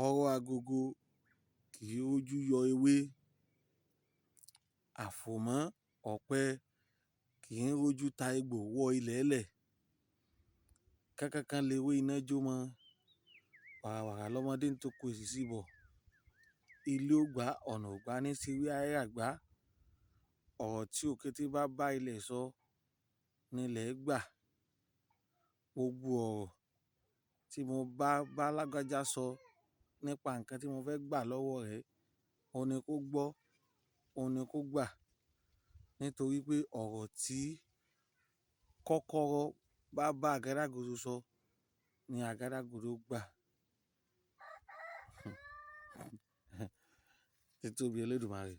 ọ̀rọ̀ agogo kì í rójú yọ ewé, àfòmọ́ ọ̀pẹ kì í rójú ta egbò wọ ilẹ̀ẹ́lẹ̀. Kánkán lewé iná jó mọ́, wàràwàrà lọ́mọdé ń toko èsìsí bọ̀. Ilé ò gbá, ọ̀nà ò gbá ní ṣe wí ayáyàgbá. Ọ̀rọ̀ tí òkété bá ilẹ̀ sọ nílẹ̀ gbà. Gbogbo ọ̀rọ̀ tí mo bá lágbájá sọ nípa nǹkan tí mo fẹ́ gbà lọ́wọ́ rẹ̀, òun ni kó gbọ́, òun ni kó gbà. Nítorí pé ọ̀rọ̀ tí kọ́kọ́rọ́ bá àgádágodo sọ ni àgádágodo gbà. Títóbi Elédùmarè.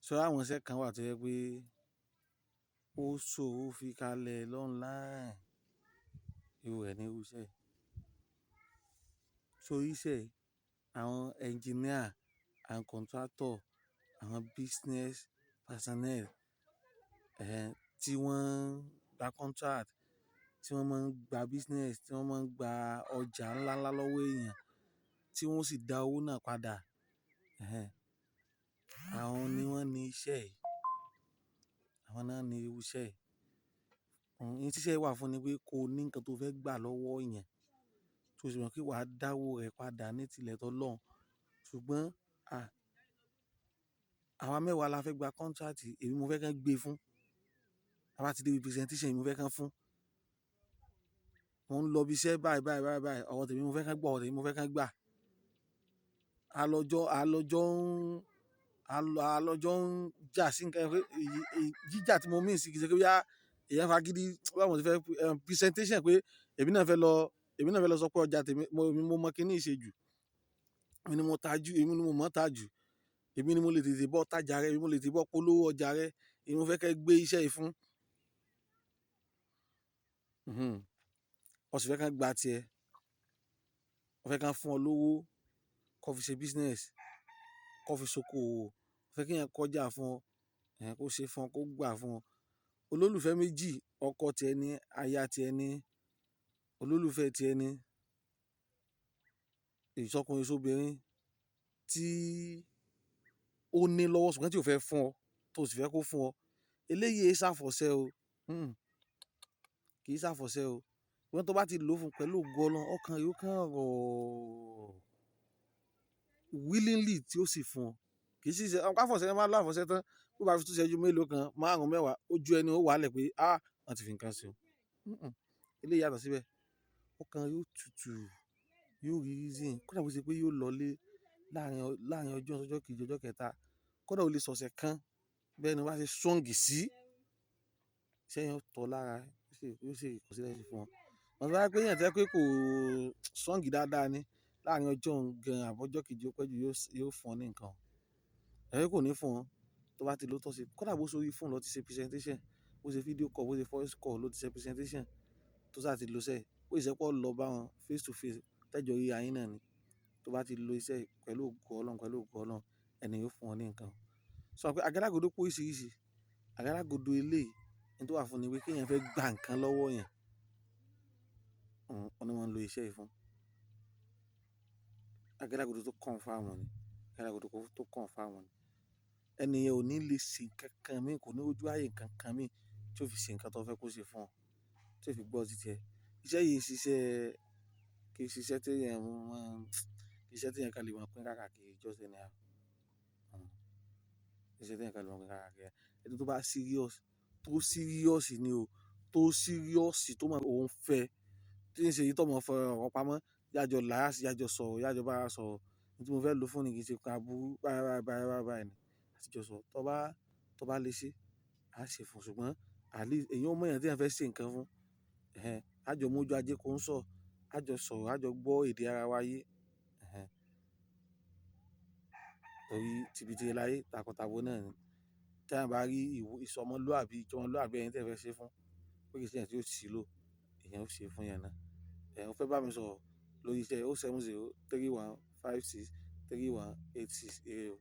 So àwọn iṣẹ́ kan wà tó jẹ́ pé ó ṣòro fi kalẹ̀ online. Irú rẹ̀ ni irú iṣẹ́. So iṣẹ́ àwọn engineer, àwọn contractor, àwọn business personnel, tí wọ́n gba contract, tí wọ́n máa ń gba business, tí wọ́n máa ń gba ọjà ńláńlá lọ́wọ́ èèyàn, tí wọ́n sì dá owó náà padà. Àwọn ni wọ́n ní iṣẹ́ yìí. Àwọn náà ní irú iṣẹ́ yìí. Ohun tí iṣẹ́ wà fún ni pé kó ní nǹkan tó fẹ́ gbà lọ́wọ́ èèyàn, tó sì mọ̀ pé wàá dáwó rẹ̀ padà ní tilẹ̀ tọ́lọ́run. Ṣùgbọ́n àwa mẹ́wàá la fẹ́ gba contract, èmi mo fẹ́ kán gbé fún. A bá ti dé ibi presentation, èmi mo fẹ́ kán fún. Mo ń lọ ibi iṣẹ́ báyìí, ọ̀rọ̀ tèmi mo fẹ́ kán gbọ́, ọ̀rọ̀ tèmi mo fẹ́ kán gbà. Àlọ́jọ́ ń jà sí nǹkan pé jíjà tí mo mean sí kì í ṣe pé bóyá èèyàn fagídí báwo mo ṣe fẹ́ presentation pé èmi náà fẹ́ lọ sọ pé ọjà tèmi mo mọ kíní yìí ṣe jù. Èmi ni mo ta jù, èmi ni mo mọ̀ ta jù. Èmi ni mo lè tètè bọ́ tajà rẹ, èmi mo lè tètè bọ́ polówó ọjà rẹ. Èmi mo fẹ́ kẹ́ gbé iṣẹ́ yìí fún. Ó sì fẹ́ kán gba tiẹ̀. Ó fẹ́ kán fún ọ lówó kó fi ṣe business, kó fi ṣokòwò. Ó fẹ́ kí èèyàn kọjá fún ọ, kó ṣe fún ọ, kó gbà fún ọ. Olólùfẹ́ méjì, ọkọ ti ẹni, aya ti ẹni, olólùfẹ́ ti ẹni, ìṣọkùnrin sóbìnrin tí ó ní lọ́wọ́ ṣùgbọ́n tí ò fẹ́ fún ọ, tó sì fẹ́ kó fún ọ. Eléyìí ṣàfọ̀ṣẹ o. Kì í ṣàfọ̀ṣẹ o. Ṣùgbọ́n tó bá ti lò ó fún pẹ̀lú ògo Ọlọ́run, ọkàn yóò kàn rọ̀ willingly tí ó sì fún ọ. Kì í sì ṣe káfọ̀ṣẹ máa lọ àfọ̀ṣẹ tán. Bí ó bá fi tó ṣẹ́jú mélòó kan, márùn-ún mẹ́wàá, ojú ẹni ó wà lẹ̀ pé wọ́n ti fi nǹkan ṣe o. Eléyìí yàtọ̀ síbẹ̀. Ọkàn yóò tutù, yóò rí reason. Kódà bó ṣe pé yóò lọlé láàárín ọjọ́ kejì, ọjọ́ kẹta. Kódà ó lè sọ̀sẹ̀ kan bẹ́ẹ̀ ni wọ́n bá ṣe strong sí. Iṣẹ́ yẹn ó tọ̀ lára, yóò ṣe ìkọ̀sílẹ̀ sí fún ọ. Wọ́n bá rí pé èèyàn tẹ́ pé kò strong dáadáa ni láàárín ọjọ́ gan àbọ̀jọ́ kejì ó pẹ́ jù yóò fún ọ ní nǹkan. Ẹ̀rí kò ní fún ọ tó bá ti lò ó tọ́ sí. Kódà bó sórí phone lọ ti ṣe presentation, bó ṣe video call, bó ṣe voice call ló ti ṣe presentation tó sá ti lò iṣẹ́ yìí. Bó ṣe pé ó lọ bá wọn face to face, tẹ́jọ́ ríra yín náà ni. Tó bá ti lò iṣẹ́ yìí pẹ̀lú ògo Ọlọ́run, ẹni yóò fún ọ ní nǹkan. Sọ pé àgádágodo pé oríṣiríṣi. Àgádágodo eléyìí ohun tó wà fún ni pé kí èèyàn fẹ́ gba nǹkan lọ́wọ́ èèyàn, òun ni wọ́n ń lo iṣẹ́ yìí fún. Àgádágodo tó confirm ni. Àgádágodo tó confirm ni. Ẹni yẹn ò ní lè ṣe nǹkan kan mí, kò ní ojú ààyè nǹkan kan mí tí ó fi ṣe nǹkan tó fẹ́ kó ṣe fún ọ, tí ó fi gbọ́ títí ẹ. Iṣẹ́ yìí kì í ṣiṣẹ́ tí èèyàn kan lè máa pín káàkiri just anyhow. Iṣẹ́ tí èèyàn kan lè máa pín káàkiri. Ẹni tó bá serious ni o, tó serious tó mọ̀ pé òun fẹ́, tí ń ṣe èyí tó mọ̀ fọ ọ̀rọ̀ pamọ́, yájọ láàsì, yájọ sọ̀rọ̀, yájọ bá ara sọ̀rọ̀. Ohun tí mo fẹ́ lò fún ni kì í ṣe ká burú báyìí ni. Àti jọ sọ, tó bá lè ṣe, a ṣe fún. Ṣùgbọ́n at least èèyàn ó mọ̀ èèyàn tí èèyàn fẹ́ ṣe nǹkan fún. A jọ mójú ajé kó ń sọ̀, a jọ sọ̀rọ̀, a jọ gbọ́ èdè ara wa yé. Torí tìbí tirẹ̀ láyé, takọtabo náà ni. Tí èèyàn bá rí ìsọmọlúàbí ẹni tí ẹ fẹ́ ṣe fún, pé kì í ṣe ẹ̀yin tí ó sì lò, èèyàn ó ṣe fún èèyàn náà. Ó fẹ́ bá mi sọ̀rọ̀ lórí iṣẹ́ 070 3156 3186.